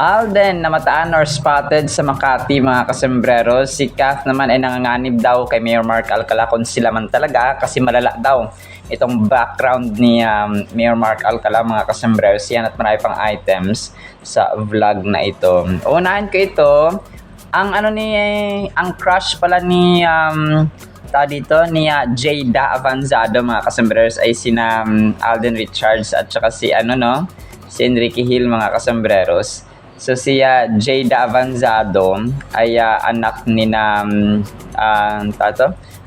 Alden namataan or spotted sa Makati mga kasembreros. Si Kath naman ay nanganganib daw kay Mayor Mark Alcala kung sila man talaga kasi malala daw itong background ni Mayor Mark Alcala mga kasembreros. Yan at marami pang items sa vlog na ito. Unahin ko ito. Ang crush pala ni dito ni Jada Avanzado mga kasembreros ay sina Alden Richards at saka si si Enrique Hill mga kasembreros. So si Jada Avanzado ay anak ni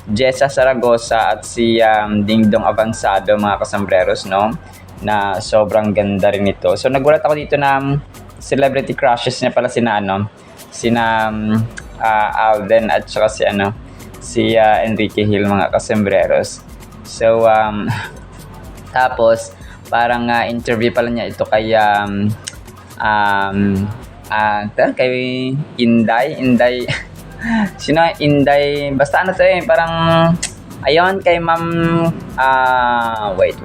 Jessa Saragosa at si Dingdong Avanzado mga kasembreros, no? Na sobrang ganda rin ito. So nagulat ako dito na celebrity crushes niya pala sina Alden at saka si Enrique Hill mga kasembreros. So tapos parang interview pala niya ito kay kay Inday sino Inday basta parang ayon kay ma'am wait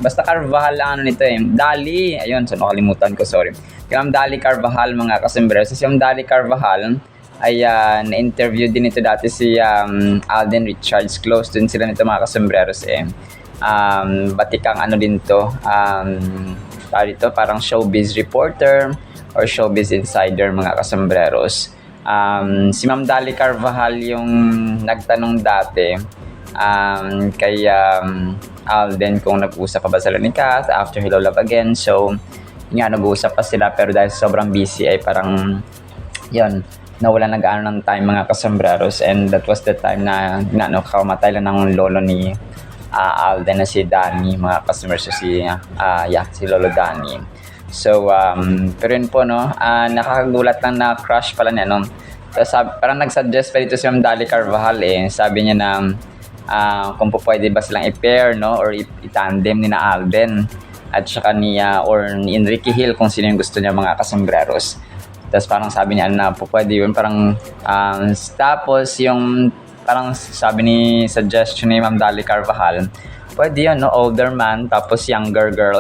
basta Carvajal ang nito Dali, ayun, so nakalimutan ko, sorry, kay ma'am Dali Carvajal mga kasembreros. Si ma'am Dali Carvajal ay na-interview din ito dati si Alden Richards. Close din sila nito mga kasembreros batikang din to dito parang showbiz reporter or showbiz insider mga kasembreros. Si Ma'am Dali Carvajal yung nagtanong dati kay Alden kung nag-usap pa ba sila ni Kath after Hello Love Again. So nag-uusap pa sila pero dahil sobrang busy ay parang yun, nawala ng time mga kasembreros, and that was the time na kamatay lang ng lolo ni Alden na si Danny mga kasembreros, si Lolo Danny. So pero yun po nakakagulat lang na crush pala niya So, parang nag-suggest pa dito si Ma'am Dali Carvajal sabi niya na kung po pwede ba silang i-pair or i-tandem ni na Alden at saka ni Enrique Hill kung sino yung gusto niya mga kasembreros. Tapos parang sabi niya na po pwede yun, parang tapos yung parang sabi ni suggestion ni Ma'am Dali Carvajal, pwede yun, older man tapos younger girl.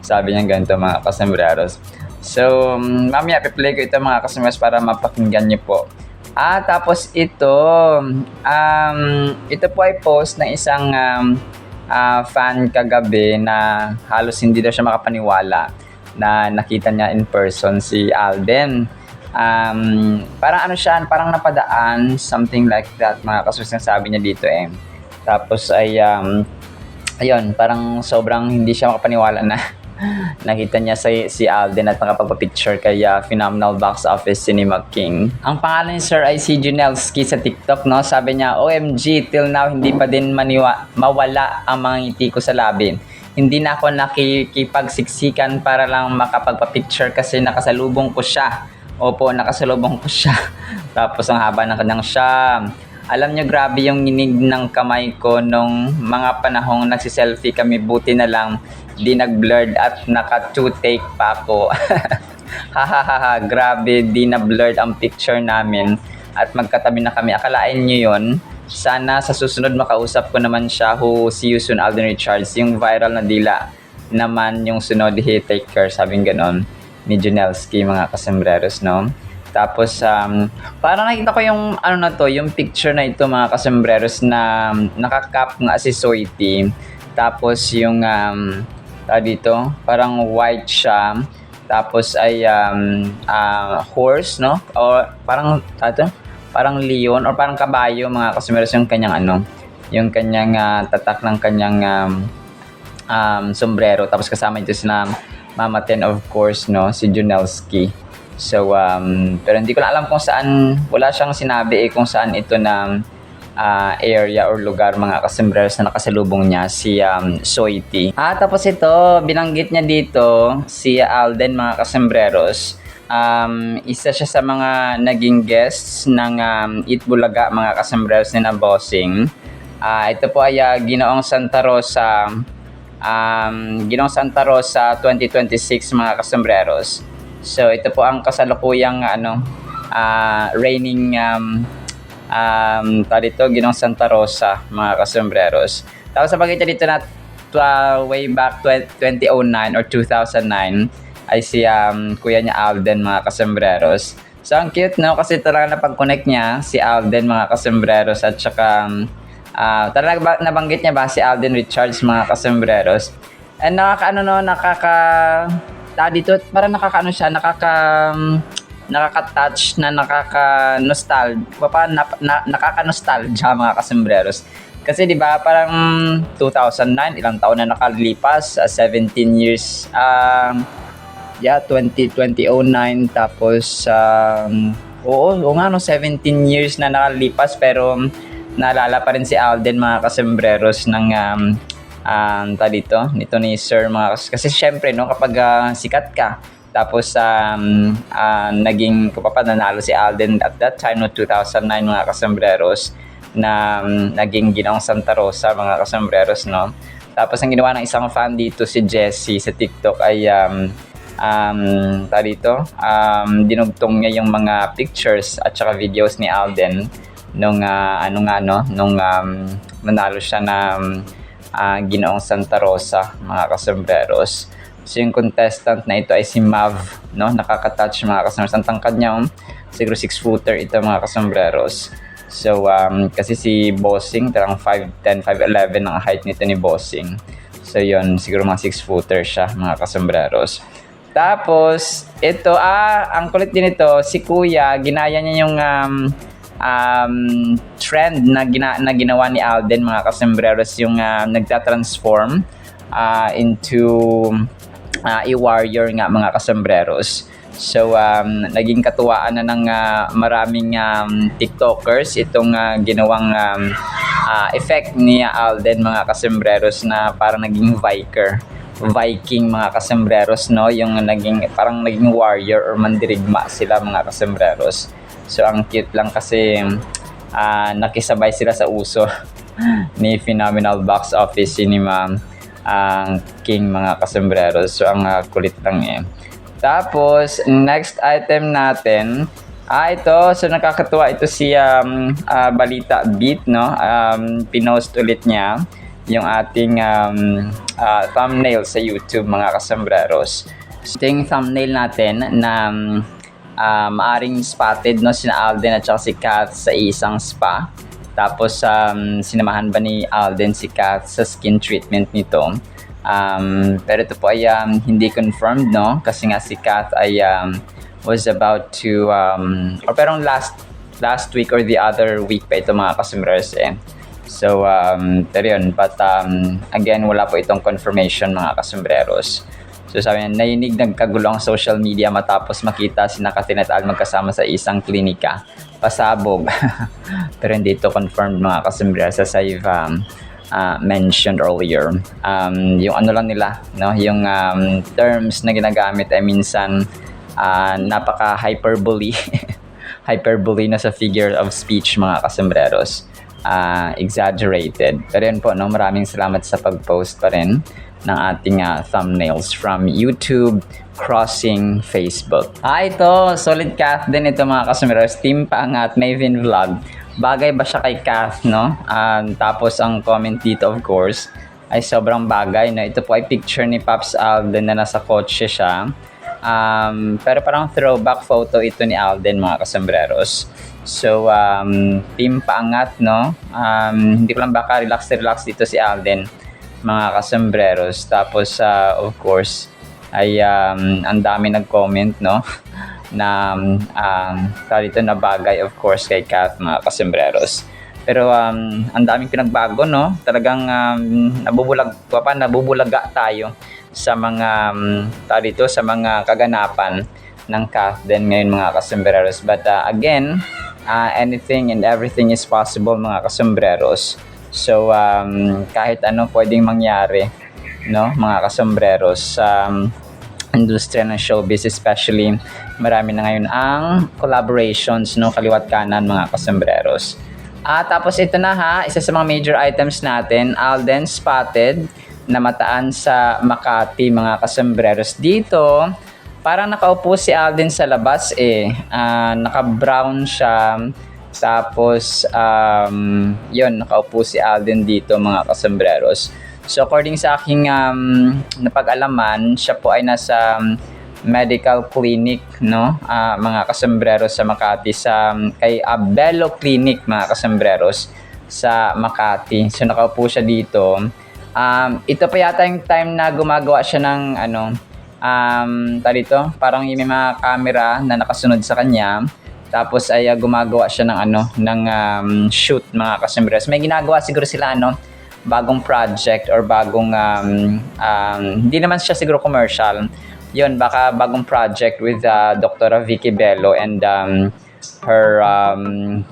Sabi niya ganito mga kasembreros. So mamaya piplay ko ito mga kasembreros para mapakinggan niyo po. Tapos ito po ay post ng isang fan kagabi na halos hindi daw siya makapaniwala na nakita niya in person si Alden. Parang parang napadaan, something like that mga kasembreros, sabi niya dito Tapos ay ayun, parang sobrang hindi siya makapaniwala na nakita niya si Alden at nakapagpa-picture kay Phenomenal Box Office Cinema King. Ang pangalan ni Sir ay si Junelski sa TikTok, no? Sabi niya, OMG, till now hindi pa din mawala ang mga ngiti ko sa labi. Hindi na ako nakikipagsiksikan para lang makapagpa-picture kasi nakasalubong ko siya. Opo, nakasalubong ko siya. Tapos ang haba ng kanyang siya. Alam nyo, grabe yung nginig ng kamay ko nung mga panahong nagsiselfie kami. Buti na lang di nag-blurred at naka-2 take pa ako. Hahaha, grabe, di na-blurred ang picture namin at magkatabi na kami. Akalain nyo yun? Sana sa susunod makausap ko naman siya. Who see you soon, Alden Richards. Yung viral na dila naman yung sunod, hey, take care. Sabing ganon ni Junelski mga kasembreros, no? Tapos parang nakita ko yung yung picture na ito mga kasembreros na nakakap nga si Soiti. Tapos yung dito parang white siya. Tapos ay horse, no? O parang leon or parang kabayo mga kasembreros, yung kanyang yung kanyang tatak ng kanyang sombrero. Tapos kasama ito sina Mama Ten, of course, no, si Junelski. So pero hindi ko na alam kung saan, wala siyang sinabi kung saan ito na area or lugar mga kasembreros na nakasalubong niya si Soiti. Tapos ito, binanggit niya dito si Alden mga kasembreros. Isa siya sa mga naging guests ng Eat Bulaga mga kasembreros ni na Bossing. Ito po ay Ginoong Santa Rosa 2026 mga kasembreros. So ito po ang kasalukuyang reigning dito Ginoong Santa Rosa mga kasembreros. Tapos sa pagkita dito na way back 2009 or 2009 ay si kuya niya Alden, mga kasembreros. So ang cute, no, kasi talaga napag-connect niya si Alden, mga kasembreros, at saka talaga nabanggit niya ba si Alden Richards, mga kasembreros. And nakakaano, no, dito parang nakakaano siya, nakaka-touch, na nakaka-nostalgia, mga kasembreros. Kasi 'di ba parang 2009, ilang taon na nakalipas, 17 years, 2009, tapos oo nga, no, 17 years na nakalipas, pero naalala pa rin si Alden, mga kasembreros, ng nito ni Sir, kasi syempre, no, kapag sikat ka, tapos naging nanalo si Alden at that time, no, 2009, mga kasembreros, na naging Ginoong Santa Rosa, mga kasembreros, no. Tapos ang ginawa ng isang fan dito, si Jessie, sa TikTok, ay dinugtong niya yung mga pictures at saka videos ni Alden nung manalo siya na Ginoong Santa Rosa, mga kasembreros. So yung contestant na ito ay si Mav, no, nakaka-touch, mga kasembreros. Ang tangkad niya, siguro 6-footer ito, mga kasembreros. So kasi si Bossing tarang 5'10", 5'11" ang height nito ni Bossing. So yun, siguro mga 6-footer siya, mga kasembreros. Tapos ito, ang kulit din ito, si Kuya, ginaya niya yung trend na ginawa ni Alden, mga kasembreros, yung nagta-transform into a warrior nga, mga kasembreros. So naging katuwaan na ng maraming TikTokers itong ginawang effect ni Alden, mga kasembreros, na parang naging Viking, mga kasembreros, no, yung parang naging warrior or mandirigma sila, mga kasembreros. So ang cute lang kasi nakisabay sila sa uso ni Phenomenal Box Office Cinema King, mga kasembreros. So ang kulit lang Tapos next item natin, ito, so nakakatuwa ito, si Balita Beat, no. Pinost ulit niya yung ating thumbnail sa YouTube, mga kasembreros. So, yung thumbnail natin na maaring spotted, no, si Alden at saka si Kath sa isang spa. Tapos sinamahan ba ni Alden si Kath sa skin treatment nito? Pero ito po ay hindi confirmed, no, kasi nga si Kath ay was about to or parang last week or the other week pa ito, mga kasembreros. So pero yun, but again, wala po itong confirmation, mga kasembreros. So sabi niya, nagkagulo ang social media matapos makita si Kathleen at Al magkasama sa isang klinika. Pasabog. Pero hindi ito confirmed, mga kasembreros, as I've mentioned earlier. Yung ano lang nila, no, yung terms na ginagamit ay minsan napaka-hyperbole. Hyperbole na sa figure of speech, mga kasembreros. Exaggerated. Pero yun po, no, maraming salamat sa pag-post pa rin ng ating thumbnails from YouTube, Crossing, Facebook. Ito, solid Kath din ito, mga kasembreros. Team Paangat, Maven Vlog. Bagay ba siya kay Kath, no? Tapos ang comment dito, of course, ay sobrang bagay, no? Ito po ay picture ni Pops Alden na nasa kotse siya. Pero parang throwback photo ito ni Alden, mga kasembreros. So, team Paangat, no? Hindi ko lang baka relax dito si Alden, mga kasembreros. Tapos, of course, ay ang dami nag-comment, no? Na dito na bagay, of course, kay Kath, mga kasembreros. Pero ang daming pinagbago, no? Talagang nabubulaga tayo sa mga sa mga kaganapan ng Kath din ngayon, mga kasembreros. But again, anything and everything is possible, mga kasembreros. So kahit ano pwedeng mangyari, no, mga kasembreros, industriya ng showbiz, especially marami na ngayon ang collaborations, no, kaliwat kanan, mga kasembreros. Tapos ito na, isa sa mga major items natin, Alden spotted na mataan sa Makati, mga kasembreros. Dito parang nakaupo si Alden sa labas, naka-brown siya. Tapos yun, nakaupo si Alden dito, mga kasembreros. So according sa aking napag-alaman, siya po ay nasa medical clinic, no, mga kasembreros sa Makati, kay Bello Clinic, mga kasembreros sa Makati. So nakaupo siya dito. Ito pa yata yung time na gumagawa siya ng dito, parang yung may mga camera na nakasunod sa kanya. Tapos ay gumagawa siya ng shoot, mga kasembreros. May ginagawa siguro sila bagong project or bagong hindi naman siya siguro commercial. Yun, baka bagong project with Dr. Vicky Bello and her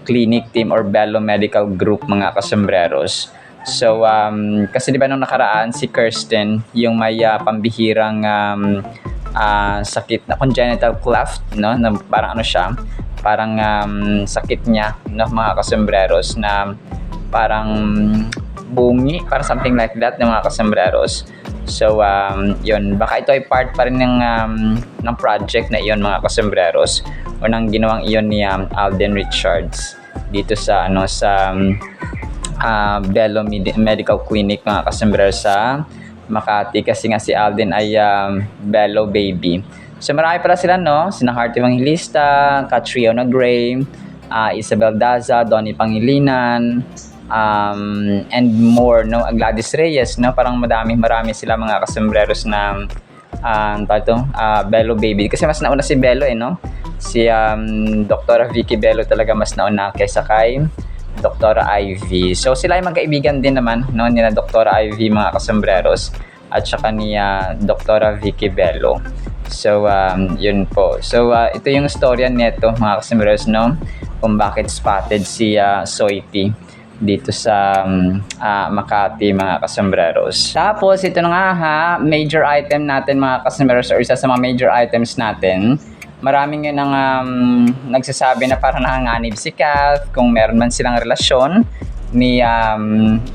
clinic team or Bello Medical Group, mga kasembreros. So, kasi di ba nung nakaraan si Kirsten, yung may pambihirang sakit na congenital cleft, no? Na parang siya, parang sakit niya, no, mga kasembreros, na parang bungi, parang something like that, ng mga kasembreros. So, yun, baka ito ay part pa rin ng project na iyon, mga kasembreros, o ng ginawang iyon ni Alden Richards dito sa Bello Medical Clinic, mga kasembreros sa Makati, kasi nga si Alden ay Bello baby. So marami pala sila, no? Sina Heart Evangelista, Catriona Gray, Isabel Daza, Donnie Pangilinan, and more, no? Gladys Reyes, no? Parang marami sila, mga kasembreros na Bello baby. Kasi mas nauna si Bello, no? Si Dr. Vicky Bello talaga mas nauna kaysa kay Dr. Ivy. So sila ay magkaibigan din naman, no, nila Dr. Ivy, mga kasembreros, at saka ni Dr. Vicky Bello. So yun po. So ito yung storya nito, mga kasembreros, no, kung bakit spotted si Soiti dito sa Makati, mga kasembreros. Tapos ito na nga major item natin, mga kasembreros, or isa sa mga major items natin. Maraming yun ang nagsasabi na parang nanganganib si Kath kung meron man silang relasyon ni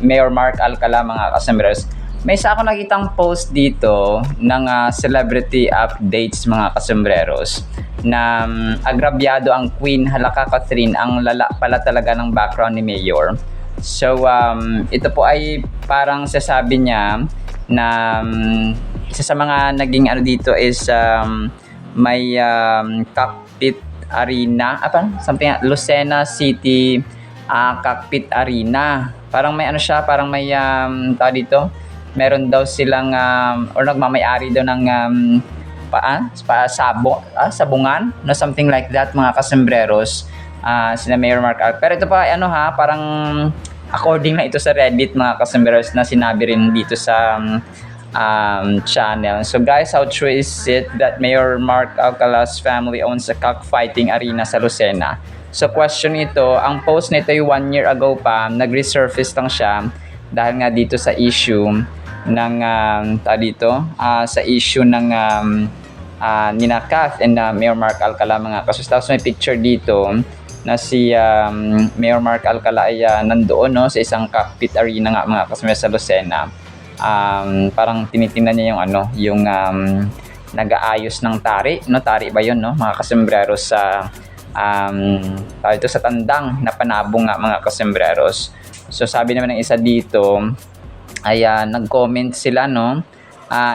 Mayor Mark Alcala, mga kasembreros. May isa ako nakitang post dito ng celebrity updates, mga kasembreros, na agrabyado ang Queen Halaka Catherine, ang lala pala talaga ng background ni Mayor. So ito po ay parang sasabi niya na isa sa mga naging dito is may cockpit arena, something, Lucena City cockpit arena. Parang may siya, parang may dito, meron daw silang or nagmamay-ari daw ng sabungan, no, something like that, mga kasembreros, sina Mayor Mark Alcala. Pero ito pa parang according na ito sa Reddit, mga kasembreros, na sinabi rin dito sa channel. So guys, how true is it that Mayor Mark Alcala's family owns a cockfighting arena sa Lucena? So question ito, ang post nito ay 1 year ago pa, nag-resurface lang siya dahil nga dito sa issue ng sa issue ng Nina Kath and Mayor Mark Alcala, mga kasus. Tapos may picture dito na si Mayor Mark Alcala ay nandoon, no, sa isang cockpit arena nga, mga kasus, sa Lucena. Parang tinitingnan niya yung nag-aayos ng tari, no? Tari ba yun, no, mga kasembreros, sa ito sa tandang na panabong nga, mga kasembreros. So sabi naman ng isa dito ay nag-comment sila, no,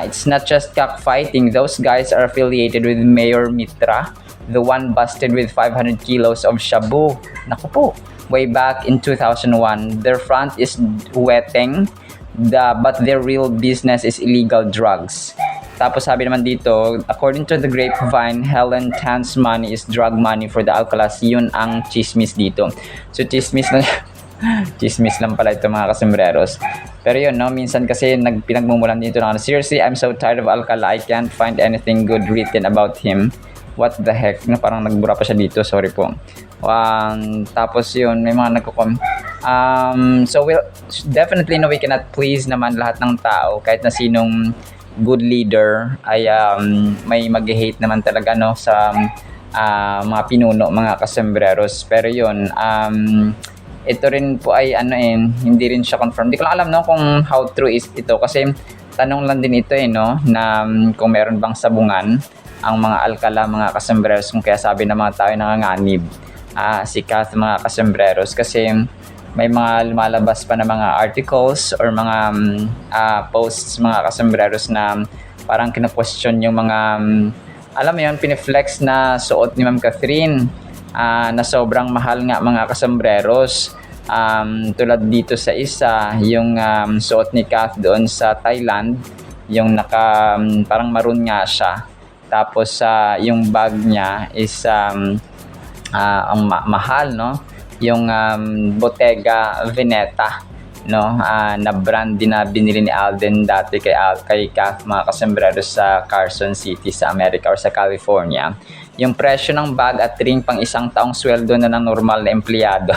it's not just cockfighting, those guys are affiliated with Mayor Mitra, the one busted with 500 kilos of shabu. Naku po, way back in 2001. Their front is wetting, but their real business is illegal drugs. Tapos sabi naman dito, according to the grapevine, Helen Tan's money is drug money for the Alcalas. Yun ang chismis dito. So chismis lang chismis lang pala ito, mga kasembreros. Pero yun, no, minsan kasi pinagmumulan dito na seriously, I'm so tired of Alcala, I can't find anything good written about him. What the heck, no, parang nagbura pa siya dito, sorry po. Tapos yun, may mga nagko-comment. So we'll definitely, no, we cannot please naman lahat ng tao, kahit na sinong good leader ay may mag-hate naman talaga, no, sa mga pinuno, mga kasembreros. Pero yun, ito rin po ay hindi rin siya confirmed. Hindi ko lang alam, no, kung how true is ito, kasi tanong lang din ito, no, na kung meron bang sabungan ang mga Alcala, mga kasembreros, kung kaya sabi ng mga tao nanganganib si Kath, mga kasembreros, kasi may mga lumalabas pa na mga articles or mga posts, mga kasembreros, na parang kina-question yung mga alam mo yun, piniflex na suot ni Ma'am Catherine, na sobrang mahal nga mga kasambreros. Tulad dito sa isa, yung suot ni Kath doon sa Thailand, yung parang maroon nga siya. Tapos yung bag niya is ang mahal, no? Yung Bottega Veneta, no? Na brand din na binili ni Alden dati kay Kath, mga kasambreros, sa Carson City sa Amerika or sa California. Yung presyo ng bag at ring pang isang taong sweldo na ng normal na empleyado.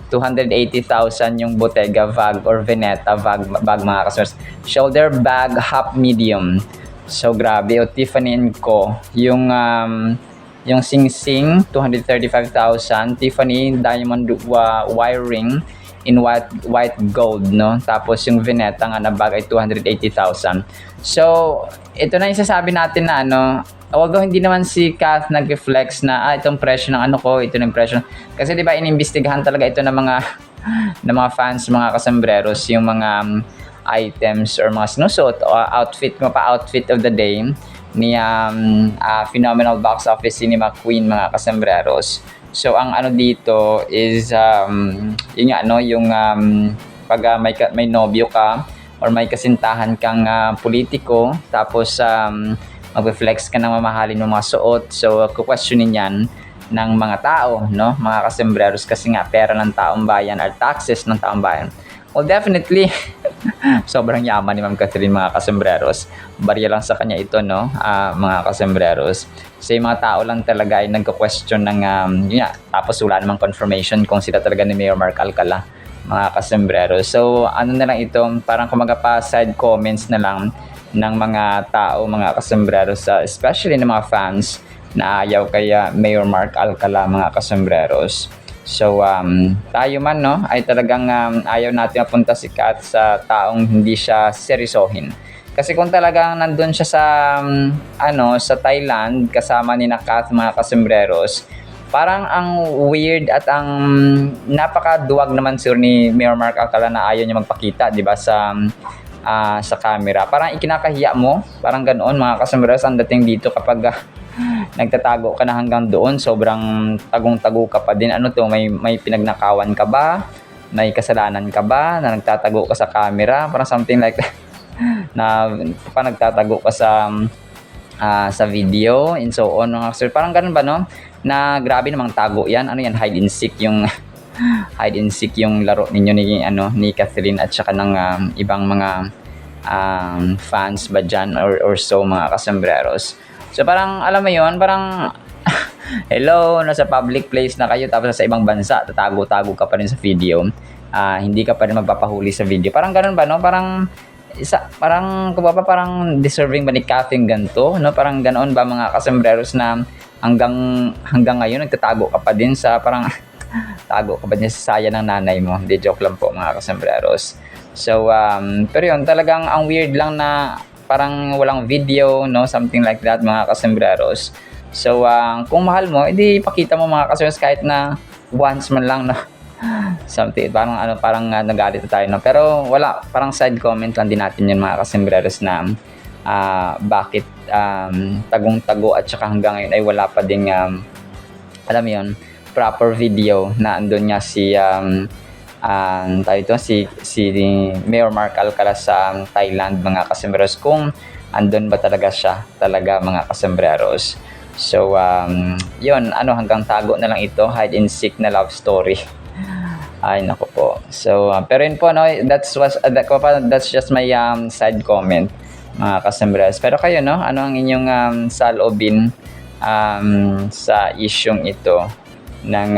280,000 yung Bottega bag or Veneta bag mga kasambreros. Shoulder bag half medium. So grabe. O Tiffany & Co. Yung Sing Sing 235,000, Tiffany diamond wiring in white gold, no? Tapos yung Veneta nga na bag ay 280,000. So ito na yung sasabi natin na although hindi naman si Kath nag-reflex na itong presyo ng ko, ito ng presyo. Kasi 'di ba inimbestigahan talaga ito ng mga fans, mga kasambreros, yung mga items or mga sinusuot o outfit of the day ni Phenomenal Box Office Cinema Queen, mga kasambreros. So ang dito is yun nga, yung pag may nobyo ka or may kasintahan kang politiko, tapos mag-reflex ka ng mamahalin ng mga suot. So questionin yan ng mga tao, no, mga kasambreros, kasi nga pera ng taong bayan or taxes ng taong bayan. Well, definitely sobrang yaman ni Ma'am Catherine, mga kasambreros. Barya lang sa kanya ito, no, mga kasambreros. So yung mga tao lang talaga ay nagko-question ng yun nga, tapos wala namang confirmation kung sila talaga ni Mayor Mark Alcala, mga kasambreros. So na lang ito, parang kumaga pa side comments na lang ng mga tao, mga kasambreros, especially ng mga fans na ayaw kay Mayor Mark Alcala, mga kasambreros. So tayo man, no, ay talagang ayaw natin mapunta si Kath sa taong hindi siya seryosohin. Kasi kung talagang nandun siya sa sa Thailand kasama ni Kath, mga kasambreros, parang ang weird at ang napakaduwag naman sir ni Mayor Mark Alcala na ayaw niya magpakita, 'di ba, sa camera. Parang ikinakahiya mo, parang ganoon, mga kasambreros, ang dating dito kapag nagtatago ka na hanggang doon, sobrang tagong-tago ka pa din. May pinagnakawan ka ba? May kasalanan ka ba na nagtatago ka sa camera? Parang something like that. Na nagtatago ka sa video and so on. Parang ganun ba, no? Na grabe namang tago yan. Yan, hide and seek yung hide and seek yung laro ninyo ni Catherine at saka ng ibang mga fans ba dyan or so, mga kasambreros. So parang alam mo yon, parang hello, nasa public place na kayo tapos sa ibang bansa, tatago-tago ka pa rin sa video. Hindi ka pa rin magpapahuli sa video. Parang ganoon ba, no? Parang parang deserving ba ni Kath yung ganito, no? Parang ganoon ba, mga kasambreros, na hanggang ngayon nagtatago ka pa din sa parang tago ka pa din sa saya ng nanay mo. Hindi, joke lang po, mga kasambreros. So pero yun, talagang ang weird lang na parang walang video, no, something like that, mga kasambreros. So kung mahal mo, edi ipakita mo, mga kasambreros, kahit na once man lang, no. Something parang nagalit tayo, no. Pero wala, parang side comment lang din natin yun, mga kasambreros, na bakit tagong-tago at saka hanggang ngayon ay wala pa ding alam mo yun, proper video na andun nga si si Mayor Mark Alcala sa Thailand, mga kasambreros, kung andun ba talaga siya, mga kasambreros. So yun, hanggang tago na lang ito, hide and seek na love story. Ay nako po. So pero yun po, no, that's just my side comment, mga kasambreros. Pero kayo, no, ano ang inyong saloobin sa isyung ito ng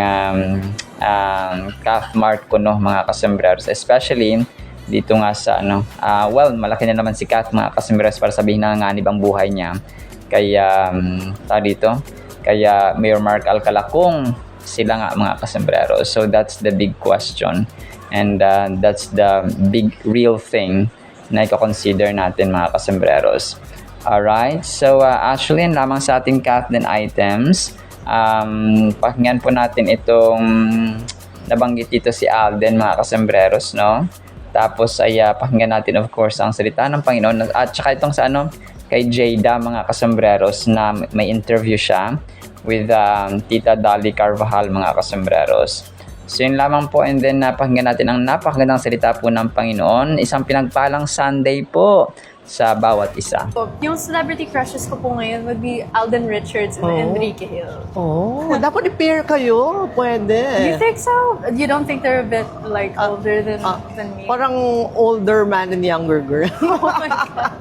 Kath Marcono, mga kasambreros, especially dito nga sa well, malaki na naman si Kath, mga kasambreros, para sabihin na nga ibang buhay niya kaya Mayor Mark Alcala kung sila nga, mga kasambreros. So that's the big question, and that's the big real thing na i-consider natin, mga kasambreros. Alright, so actually yan lamang sa ating Kath Den items. Pakinggan po natin itong nabanggit dito si Alden, mga kasambreros, no? Tapos ay pakinggan natin, of course, ang salita ng Panginoon, at saka itong sa kay Jada mga kasombreros na may interview siya with Tita Dali Carvajal mga kasombreros. So yun lamang po, and then napakinggan natin ang napakagandang salita po ng Panginoon. Isang pinagpalang Sunday po sa bawat isa. Yung celebrity crushes ko po ngayon would be Alden Richards and Enrique Hill. Dapat i-pair kayo. Pwede. You think so? You don't think they're a bit like older than me? Parang older man and younger girl. Oh my God.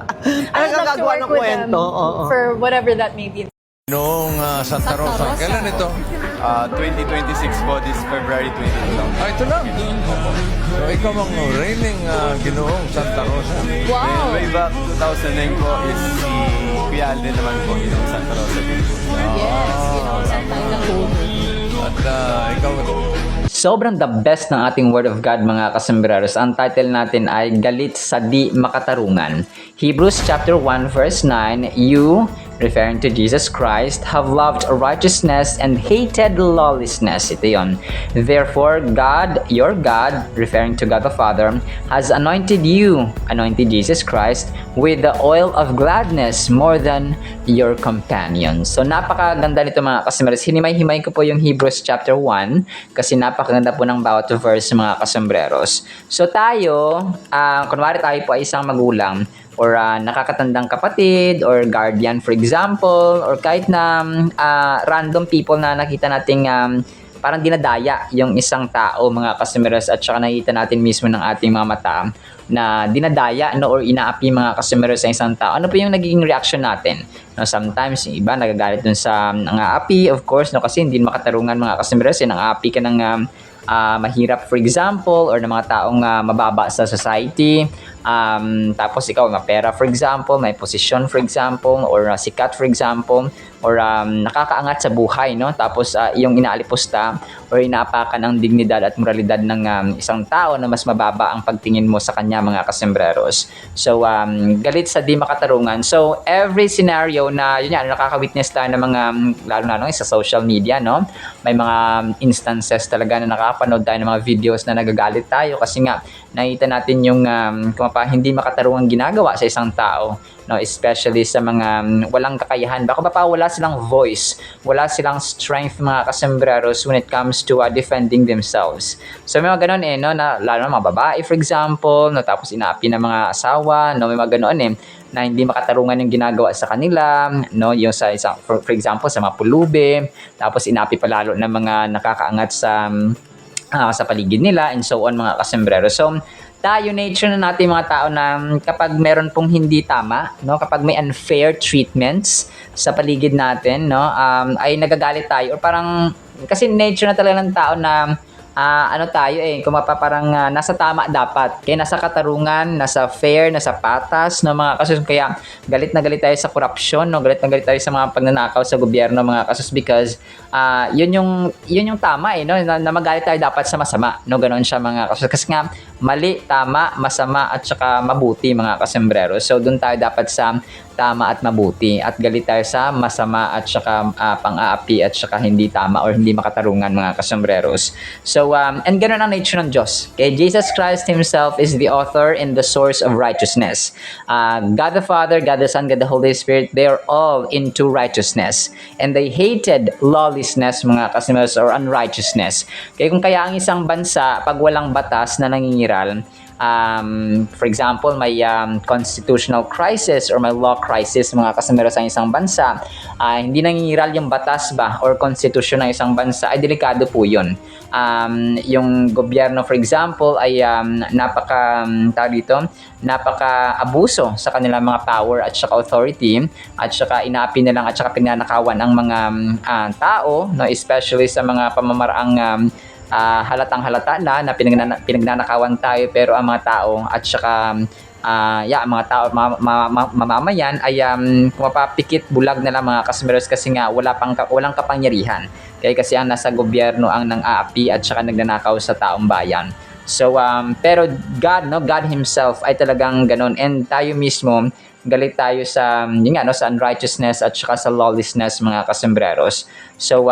Ano I'd love to gagawa work ng with kwento? them for whatever that may be. Noong Santa Rosa. Kailan ito? 2026 po, this February 22 lang. Ito lang. So, ikaw ang reigning ginoong Santa Rosa. Wow! Way back 2009 po is si Kuya Alden naman po, yung Santa Rosa din po. Yes, you know, sometimes ang At ikaw, Sobrang the best ng ating Word of God mga kasombreros. Ang title natin ay Galit sa Di Makatarungan. Hebrews chapter 1 verse 9, You, referring to Jesus Christ, have loved righteousness and hated lawlessness. Ito yun. Therefore, God, your God, referring to God the Father, has anointed you, anointed Jesus Christ, with the oil of gladness more than your companions. So, napakaganda nito mga kasombreros. Hinimay-himay ko po yung Hebrews chapter 1 kasi napakaganda po ng bawat verse mga kasombreros. So, tayo, kunwari tayo po ay isang magulang or nakakatandang kapatid or guardian for example, or kahit na random people na nakita nating parang dinadaya yung isang tao mga kasombreros, at saka nakita natin mismo ng ating mga mata na dinadaya or inaapi mga kasombreros sa isang tao. Ano po yung nagiging reaction natin? No, sometimes yung iba nagagalit dun sa aapi, of course, no, kasi hindi makatarungan mga kasombreros, yung aapi ka ng mahirap for example, or ng mga taong mababa sa society. Tapos ikaw mapera for example, may posisyon for example, or sikat for example, or nakakaangat sa buhay, no? Tapos yung inaalipusta or inaapakan ang dignidad at moralidad ng isang tao na mas mababa ang pagtingin mo sa kanya mga kasombreros. So galit sa di makatarungan. So every scenario na yun yan, nakaka-witness tayo ng mga lalo na sa social media, no? May mga instances talaga na nakapanood tayo ng mga videos na nagagalit tayo kasi nga nakita natin yung hindi makatarungan ginagawa sa isang tao, no, especially sa mga walang kakayahan. Baka pa wala silang voice, wala silang strength mga kasombreros when it comes to defending themselves. So may mga ganun no, na lalo na mga babae for example, no, tapos inaapi ng mga asawa, no, may mga ganun na hindi makatarungan yung ginagawa sa kanila, no, yung sa isang for example sa mga pulubi, tapos inaapi pa lalo ng mga nakakaangat sa paligid nila and so on mga kasombreros. So tayo, nature na natin mga tao na kapag meron pong hindi tama, no, kapag may unfair treatments sa paligid natin, no, ay nagagalit tayo, or parang kasi nature na talaga ng tao na tayo kung parang nasa tama dapat, kaya nasa katarungan, nasa fair, nasa patas, no, mga kasos. Kaya galit na galit tayo sa korupsyon, no, galit na galit tayo sa mga pagnanakaw sa gobyerno mga kasos, because yun yung tama no, na magalit tayo dapat sa masama, no, ganoon siya mga kasos, kasi nga mali, tama, masama at saka mabuti mga kasombreros. So doon tayo dapat sa tama at mabuti, at galit tayo sa masama at saka pang-aapi at saka hindi tama or hindi makatarungan mga kasombreros. So and ganoon ang nature ng Diyos. Okay, Jesus Christ Himself is the author and the source of righteousness. God the Father, God the Son, God the Holy Spirit, they are all into righteousness, and they hated lawlessness mga kasombreros, or unrighteousness. Kaya kung kaya ang isang bansa pag walang batas na nangingiral, for example, may constitutional crisis or may law crisis mga kasombreros sa isang bansa, hindi nangingiral yung batas ba or constitution ng isang bansa, ay delikado po yun. Yung gobyerno for example ay napaka-abuso sa kanilang mga power at saka authority, at saka inaapi nilang at saka pinanakawan ang mga tao, no, especially sa mga pamamaraang halatang halata na pinagnanakawan tayo, pero ang mga tao at saka mga tao, mamamayan ay pumapapikit bulag na lang mga kasombreros, kasi nga walang kapangyarihan. Kaya kasi ang nasa gobyerno ang nang-aapi at saka nagnanakaw sa taong bayan. So pero God, no, God Himself ay talagang ganun, and tayo mismo galit tayo sa, yun nga, no, sa unrighteousness at saka sa lawlessness, mga kasembreros. So,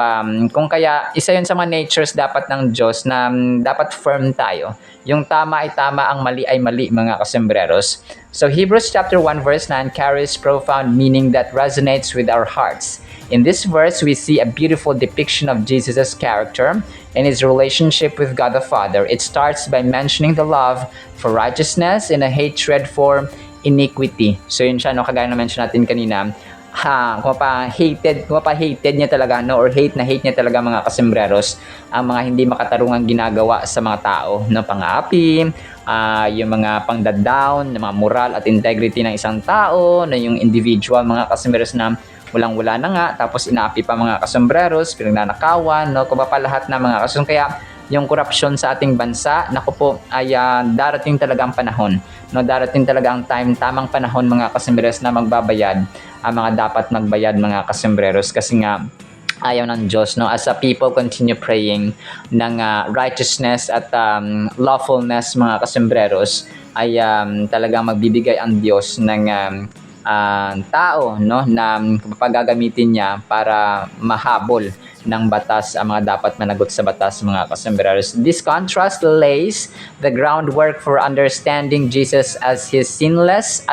kung kaya, isa yun sa mga natures dapat ng Diyos na dapat firm tayo. Yung tama ay tama, ang mali ay mali, mga kasembreros. So, Hebrews chapter 1 verse 9 carries profound meaning that resonates with our hearts. In this verse, we see a beautiful depiction of Jesus' character and his relationship with God the Father. It starts by mentioning the love for righteousness and a hatred for iniquity. So yun siya, no, kagaya na mention natin kanina, kung pa hated niya talaga, no, or hate niya talaga, mga kasembreros, ang mga hindi makatarungang ginagawa sa mga tao, no, pang-aapi, yung mga pang-down, mga moral at integrity ng isang tao, na yung individual, mga kasembreros, na walang-wala na nga, tapos inaapi pa, mga kasembreros, pinagnanakawan, no, kung pa lahat na, mga kasembreros. Kaya yung korupsyon sa ating bansa, naku po, ay darating talaga ang panahon, no, darating talaga ang tamang panahon, mga kasembreros, na magbabayad ang mga dapat magbayad, mga kasembreros, kasi nga ayaw ng Diyos, no, as a people continue praying ng righteousness at lawfulness, mga kasembreros, ay talagang magbibigay ang Diyos ng tao, no, na pagagamitin niya para mahabol ng batas ang mga dapat managot sa batas, mga kasembreros. This contrast lays the groundwork for understanding Jesus as a sinless,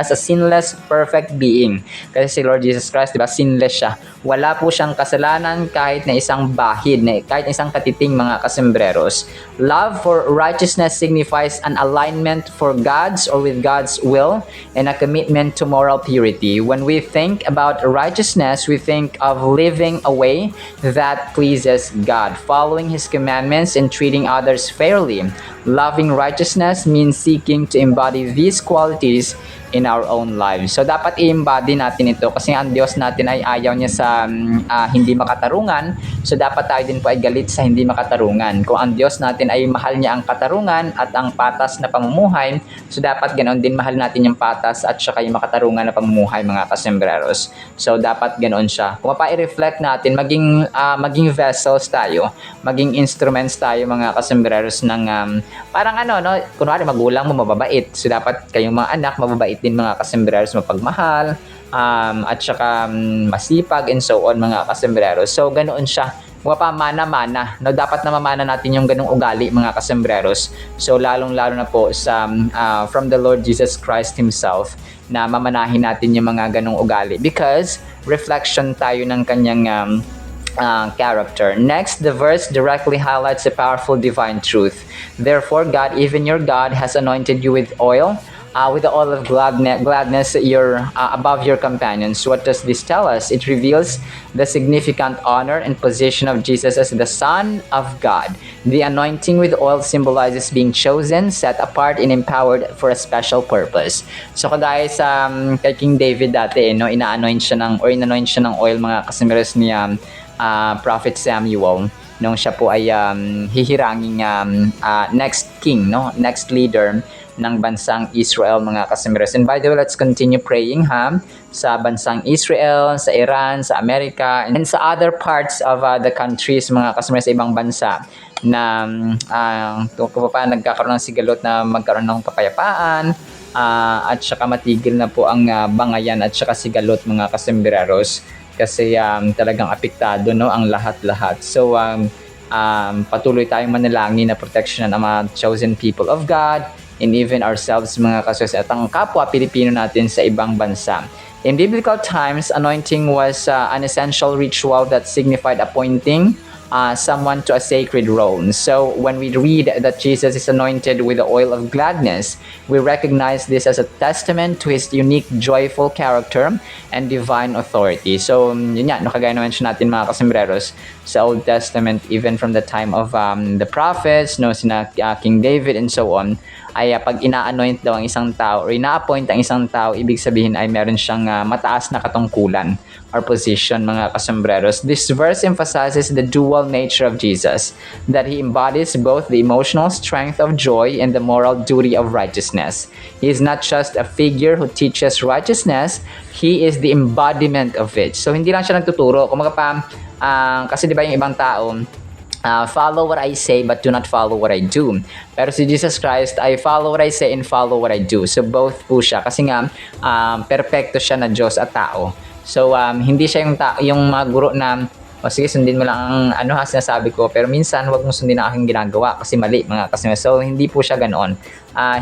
perfect being. Kasi si Lord Jesus Christ, diba, sinless siya. Wala po siyang kasalanan kahit na isang bahid, kahit na isang katiting, mga kasembreros. Love for righteousness signifies an alignment for God's or with God's will and a commitment to moral purity. When we think about righteousness, we think of living a way that pleases God, following His commandments and treating others fairly. Loving righteousness means seeking to embody these qualities in our own lives. So, dapat i-embody natin ito kasi ang Diyos natin ay ayaw niya sa hindi makatarungan. So, dapat tayo din po ay galit sa hindi makatarungan. Kung ang Diyos natin ay mahal niya ang katarungan at ang patas na pamumuhay, so dapat ganoon din mahal natin yung patas at saka yung makatarungan na pamumuhay, mga kasembreros. So, dapat ganoon siya. Kung i-reflect natin, maging vessels tayo, maging instruments tayo, mga kasembreros, ng parang kunwari magulang mo mababait. So, dapat kayong mga anak mababait din, mga kasembreros, mapagmahal, at saka masipag and so on, mga kasembreros. So, ganoon siya. Mana-mana. No, dapat na mamana natin yung ganung ugali, mga kasembreros. So, lalong-lalo na po sa from the Lord Jesus Christ Himself, na mamanahin natin yung mga ganung ugali because reflection tayo ng kanyang character. Next, the verse directly highlights a powerful divine truth. Therefore, God, even your God, has anointed you with the oil of gladness, you're above your companions. What does this tell us? It reveals the significant honor and position of Jesus as the Son of God. The anointing with oil symbolizes being chosen, set apart, and empowered for a special purpose. So, kagaya sa kay King David dati, ina-anoint siya ng oil, mga kasembreros, ni Prophet Samuel, nung siya po ay hihiranging next king, next leader ng bansang Israel, mga kasembreros. And by the way, let's continue praying sa bansang Israel, sa Iran, sa Amerika, and sa other parts of the countries, mga kasembreros, sa ibang bansa na kung pa nagkakaroon ng sigalot na magkaroon ng kapayapaan, at saka matigil na po ang bangayan at saka sigalot, mga kasembreros, kasi talagang apektado, ang lahat-lahat. So, patuloy tayong manalangin na protection ng mga chosen people of God and even ourselves, mga kasembreros, at ang kapwa Pilipino natin sa ibang bansa. In biblical times, anointing was an essential ritual that signified appointing someone to a sacred role. So when we read that Jesus is anointed with the oil of gladness, we recognize this as a testament to His unique, joyful character and divine authority. So yun yan, kagaya na mention natin, mga kasembreros, sa Old Testament, even from the time of the prophets, sina King David and so on, ay pag ina-anoint daw ang isang tao or ina-appoint ang isang tao, ibig sabihin ay meron siyang mataas na katungkulan or position, mga kasembreros. This verse emphasizes the dual nature of Jesus, that He embodies both the emotional strength of joy and the moral duty of righteousness. He is not just a figure who teaches righteousness, He is the embodiment of it. So, hindi lang siya nagtuturo. Kasi di ba yung ibang tao, follow what I say but do not follow what I do. Pero si Jesus Christ, I follow what I say and follow what I do. So both po siya. Kasi nga, perfecto siya na Diyos at tao. So hindi siya yung mga guro na, o sige, sundin mo lang ang sinasabi ko. Pero minsan, huwag mo sundin ang aking ginagawa kasi mali, mga kasimero. So hindi po siya ganoon.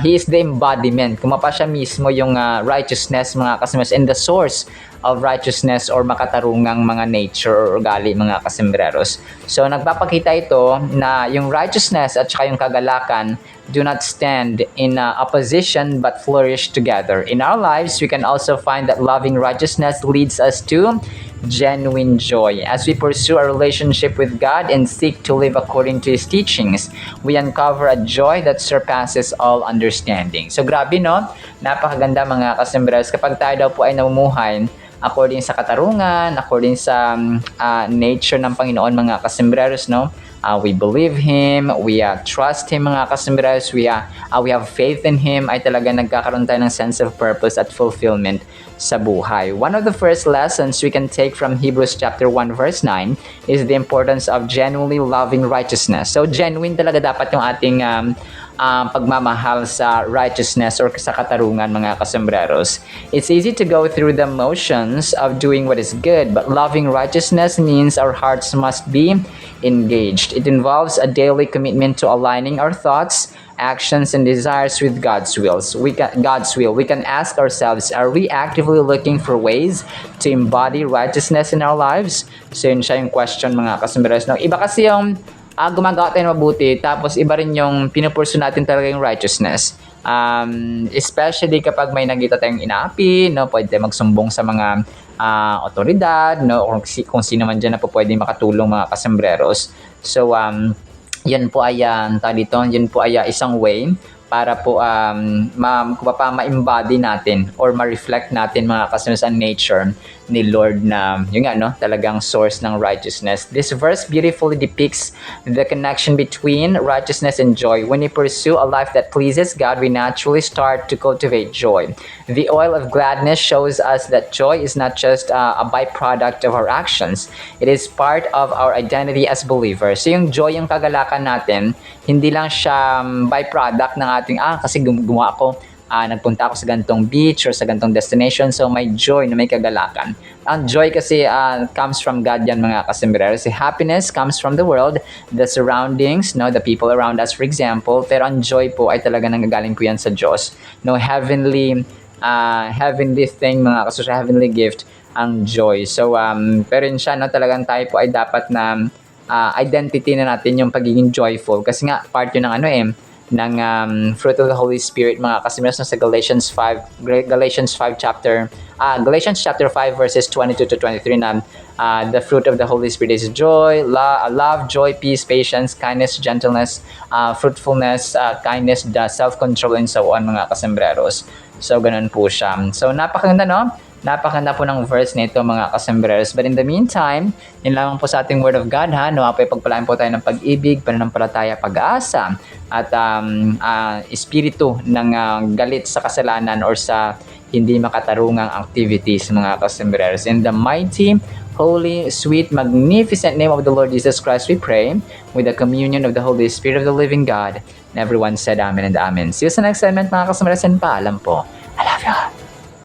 He is the embodiment. Kumapa siya mismo yung righteousness, mga kasimero, and the source of righteousness or makatarungang mga nature or ugali, mga kasembreros. So nagpapakita ito na yung righteousness at saka yung kagalakan do not stand in opposition but flourish together. In our lives, we can also find that loving righteousness leads us to genuine joy. As we pursue our relationship with God and seek to live according to His teachings, we uncover a joy that surpasses all understanding. So grabe, no? Napakaganda, mga kasembreros, kapag tayo daw po ay namumuhay according sa katarungan, according sa nature ng Panginoon, mga kasembreros, no? We believe Him, we trust Him, mga kasembreros, we have faith in Him, ay talaga nagkakaroon tayo ng sense of purpose at fulfillment sa buhay. One of the first lessons we can take from Hebrews chapter 1 verse 9 is the importance of genuinely loving righteousness. So genuine talaga dapat yung ating pagmamahal sa righteousness or sa katarungan, mga kasembreros. It's easy to go through the motions of doing what is good, but loving righteousness means our hearts must be engaged. It involves a daily commitment to aligning our thoughts, actions, and desires with God's will. We can ask ourselves, are we actively looking for ways to embody righteousness in our lives? So yun siya yung question, mga kasembreros. No? Iba kasi yung gumagawa tayo mabuti, tapos iba rin yung pinupursu natin talaga yung righteousness. Especially kapag may nakita tayong inaapi, no, pwede tayo magsumbong sa mga otoridad, no, or kung sino man dyan na po pwede makatulong, mga kasembreros. So, yun po ay isang way para po ma-embody natin or ma-reflect natin, mga kasembreros, ang nature ni Lord na yung talagang source ng righteousness. This verse beautifully depicts the connection between righteousness and joy. When we pursue a life that pleases God, we naturally start to cultivate joy. The oil of gladness shows us that joy is not just a byproduct of our actions. It is part of our identity as believers. So yung joy, yung kagalakan natin, hindi lang siya byproduct ng ating, kasi gumawa ako, nagpunta ako sa gantong beach or sa gantong destination, so may joy na may kagalakan. Ang joy kasi comes from God yan, mga kasembreros. Happiness comes from the world, the surroundings, no, the people around us, for example. Pero ang joy po ay talaga nanggagaling po yan sa Diyos. No, heavenly thing, mga kasembreros, heavenly gift ang joy. So, pero yun siya, no, talagang tayo po ay dapat na identity na natin yung pagiging joyful. Kasi nga, part yun ng ng fruit of the Holy Spirit, mga kasembreros, sa Galatians chapter 5 verses 22 to 23 na the fruit of the Holy Spirit is joy, love, joy, peace, patience, kindness, gentleness, fruitfulness, kindness, self-control, and so on, mga kasembreros. So ganun po siya. So napakaganda, no? Napakaganda po ng verse nito, mga kasembreros. But in the meantime, yun lamang po sa ating Word of God, ha? No, pagpalain po tayo ng pag-ibig, pananampalataya, pag-asa, at espiritu ng galit sa kasalanan or sa hindi makatarungang activities, mga kasembreros. In the mighty, holy, sweet, magnificent name of the Lord Jesus Christ, we pray, with the communion of the Holy Spirit of the living God. And everyone said amen and amen. See you sa next segment, mga kasembreros, and paalam po.